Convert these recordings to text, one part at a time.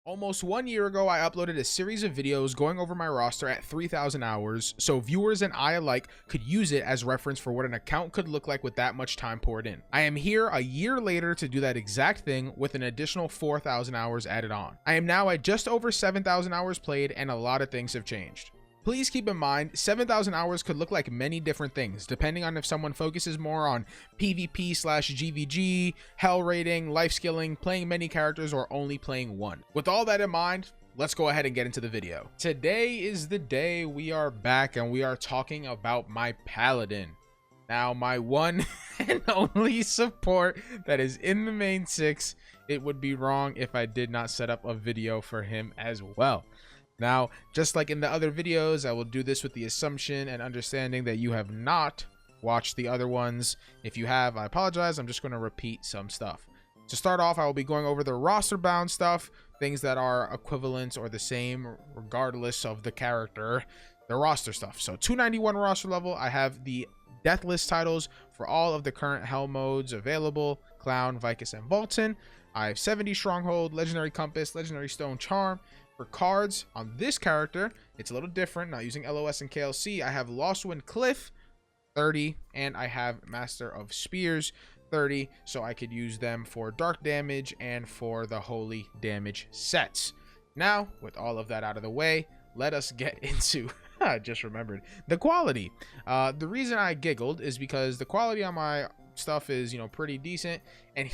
Almost 1 year ago, I uploaded a series of videos going over my roster at 3,000 hours, so viewers and I alike could use it as reference for what an account could look like with that much time poured in. I am here a year later to do that exact thing with an additional 4,000 hours added on. I am now at just over 7,000 hours played, and a lot of things have changed. Please keep in mind, 7,000 hours could look like many different things, depending on if someone focuses more on PvP/GVG, hell rating, life skilling, playing many characters, or only playing one. With all that in mind, let's go ahead and get into the video. Today is the day we are back and we are talking about my Paladin. Now, my one and only support that is in the main 6. It would be wrong if I did not set up a video for him as well. Now, just like in the other videos, I will do this with the assumption and understanding that you have not watched the other ones. If you have, I apologize. I'm just going to repeat some stuff. To start off, I will be going over the roster bound stuff, things that are equivalent or the same regardless of the character, the roster stuff. So 291 roster level, I have the deathless titles for all of the current hell modes available: Clown, Vicus, and Vulcan. I have 70 Stronghold, Legendary Compass, Legendary Stone Charm. For cards on this character, it's a little different. Not using LOS and KLC, I have Lost Wind Cliff 30, and I have Master of Spears 30, so I could use them for dark damage and for the holy damage sets. Now, with all of that out of the way, let us get into I just remembered the quality. The reason I giggled is because the quality on my stuff is, pretty decent, and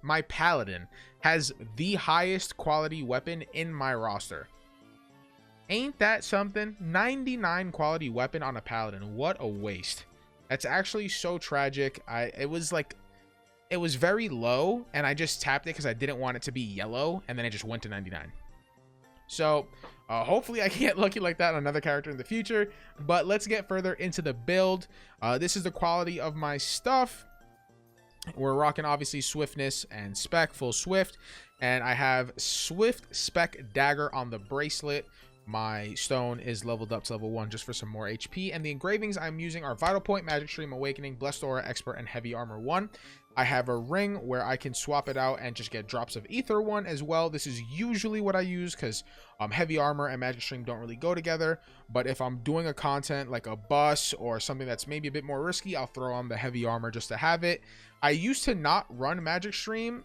my Paladin has the highest quality weapon in my roster. Ain't that something? 99 quality weapon on a Paladin. What a waste. That's actually so tragic. It was very low, and I just tapped it because I didn't want it to be yellow, and then it just went to 99. So hopefully I can get lucky like that on another character in the future, but let's get further into the build. This is the quality of my stuff. We're rocking obviously swiftness and spec, full swift, and I have swift spec dagger on the bracelet. My stone is leveled up to level 1 just for some more HP, and the engravings I'm using are Vital Point, Magic Stream, Awakening, Blessed Aura, Expert, and Heavy Armor 1. I have a ring where I can swap it out and just get drops of Ether 1 as well. This is usually what I use because Heavy Armor and Magic Stream don't really go together. But if I'm doing a content like a bus or something that's maybe a bit more risky, I'll throw on the Heavy Armor just to have it. I used to not run Magic Stream,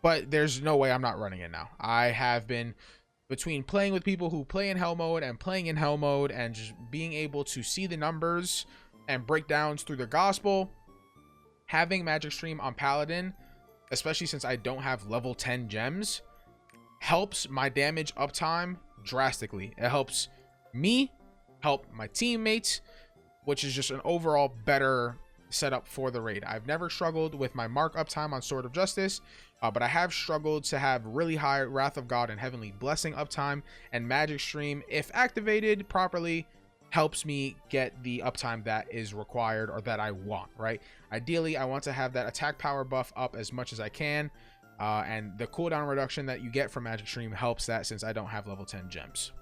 but there's no way I'm not running it now. I have been, between playing with people who play in Hell mode and playing in Hell mode and just being able to see the numbers and breakdowns through the gospel, having Magic Stream on Paladin, especially since I don't have level 10 gems, helps my damage uptime drastically. It helps me, help my teammates, which is just an overall better setup for the raid. I've never struggled with my mark uptime on Sword of Justice, but I have struggled to have really high Wrath of God and Heavenly Blessing uptime, and Magic Stream, if activated properly, helps me get the uptime that is required or that I want, right? Ideally, I want to have that attack power buff up as much as I can, and the cooldown reduction that you get from Magic Stream helps that since I don't have level 10 gems.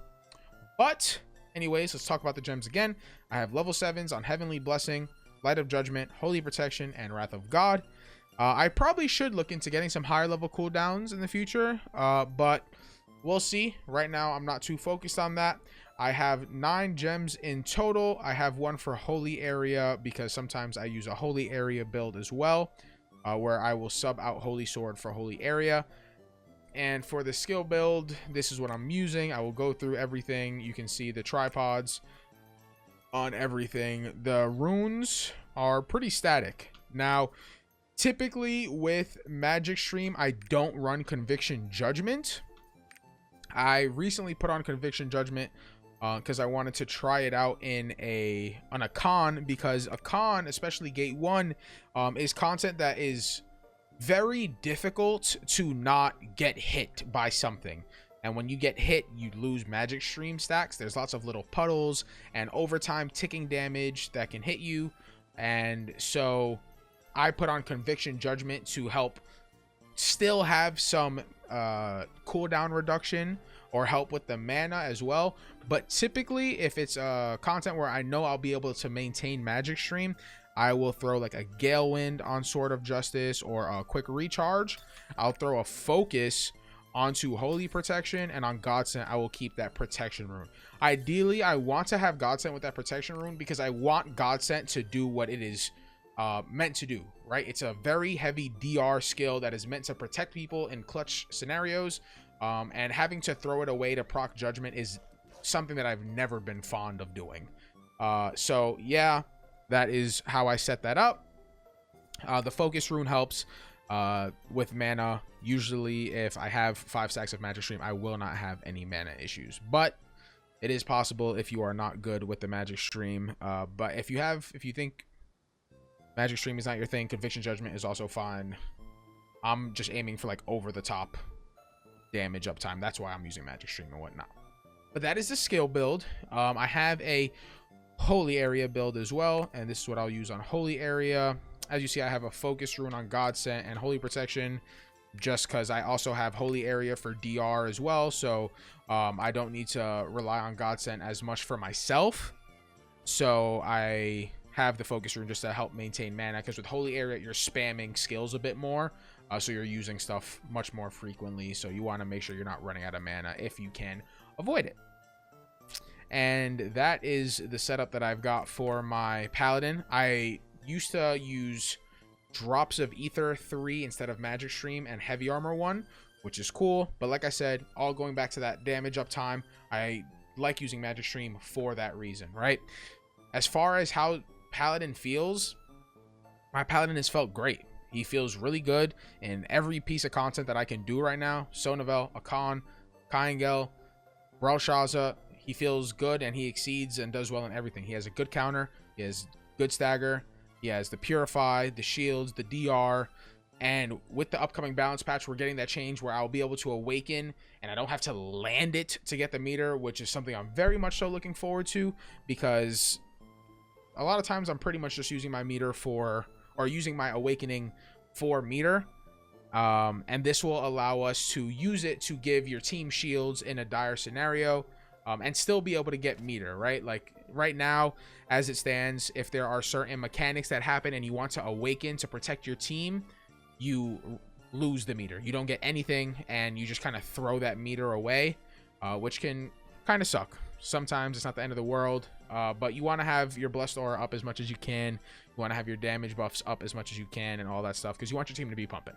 But anyways, let's talk about the gems again. I have level 7s on Heavenly Blessing, Light of Judgment, Holy Protection, and Wrath of God. I probably should look into getting some higher level cooldowns in the future, but we'll see. Right now, I'm not too focused on that. I have 9 gems in total. I have one for Holy Area because sometimes I use a Holy Area build as well, where I will sub out Holy Sword for Holy Area. And for the skill build, this is what I'm using. I will go through everything. You can see the tripods on everything. The runes are pretty static. Now, typically with Magic Stream, I don't run Conviction Judgment. I recently put on Conviction Judgment because I wanted to try it out on a con, because a con, especially Gate 1, is content that is very difficult to not get hit by something. And when you get hit, you lose Magic Stream stacks. There's lots of little puddles and overtime ticking damage that can hit you. And so I put on Conviction Judgment to help still have some cooldown reduction or help with the mana as well. But typically, if it's content where I know I'll be able to maintain Magic Stream, I will throw like a Gale Wind on Sword of Justice or a quick recharge. I'll throw a focus onto Holy Protection, and on Godsent I will keep that Protection rune. Ideally, I want to have Godsent with that Protection rune because I want Godsent to do what it is meant to do, right? It's a very heavy DR skill that is meant to protect people in clutch scenarios, and having to throw it away to proc Judgment is something that I've never been fond of doing. So yeah, that is how I set that up. The Focus rune helps with mana. Usually if I have 5 stacks of Magic Stream, I will not have any mana issues, but it is possible if you are not good with the Magic Stream. But if you think Magic Stream is not your thing, Conviction Judgment is also fine. I'm just aiming for like over the top damage uptime. That's why I'm using Magic Stream and whatnot. But that is the skill build. I have a Holy Area build as well, and this is what I'll use on Holy Area. As you see, I have a Focus rune on Godsent and Holy Protection, just because I also have Holy Area for DR as well, so I don't need to rely on Godsent as much for myself. So I have the Focus rune just to help maintain mana, because with Holy Area you're spamming skills a bit more, so you're using stuff much more frequently, so you want to make sure you're not running out of mana if you can avoid it. And that is the setup that I've got for my Paladin. I used to use Drops of Ether 3 instead of Magic Stream and Heavy Armor 1, which is cool, but like I said, all going back to that damage uptime, I like using Magic Stream for that reason, right? As far as how Paladin feels, my Paladin has felt great. He feels really good in every piece of content that I can do right now. Sonavel, Akan, Kyangel, Belshazzar. He feels good and he exceeds and does well in everything. He has a good counter. He has good stagger. He has the Purify, the shields, the DR. And with the upcoming balance patch, we're getting that change where I'll be able to awaken and I don't have to land it to get the meter, which is something I'm very much so looking forward to, because a lot of times I'm pretty much just using my meter for, or using my awakening for meter. And this will allow us to use it to give your team shields in a dire scenario, and still be able to get meter, right? Like right now, as it stands, if there are certain mechanics that happen and you want to awaken to protect your team, you lose the meter. You don't get anything, and you just kind of throw that meter away, which can kind of suck. Sometimes it's not the end of the world, but you want to have your Blessed Aura up as much as you can. You want to have your damage buffs up as much as you can and all that stuff, because you want your team to be pumping.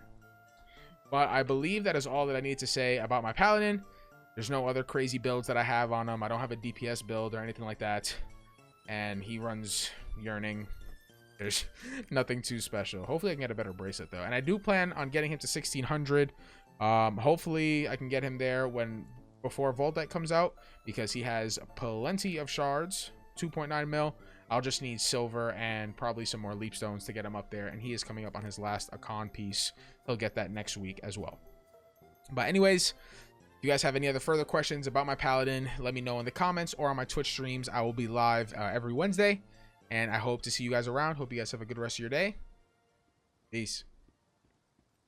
But I believe that is all that I need to say about my Paladin. There's no other crazy builds that I have on him. I don't have a DPS build or anything like that. And he runs Yearning. There's nothing too special. Hopefully I can get a better bracelet though. And I do plan on getting him to 1600. Hopefully I can get him there before Voltite comes out, because he has plenty of shards, 2.9 mil. I'll just need silver and probably some more leap stones to get him up there. And he is coming up on his last Akan piece. He'll get that next week as well. But anyways, if you guys have any other further questions about my Paladin, let me know in the comments or on my Twitch streams. I will be live every Wednesday, and I hope to see you guys around. Hope you guys have a good rest of your day. Peace.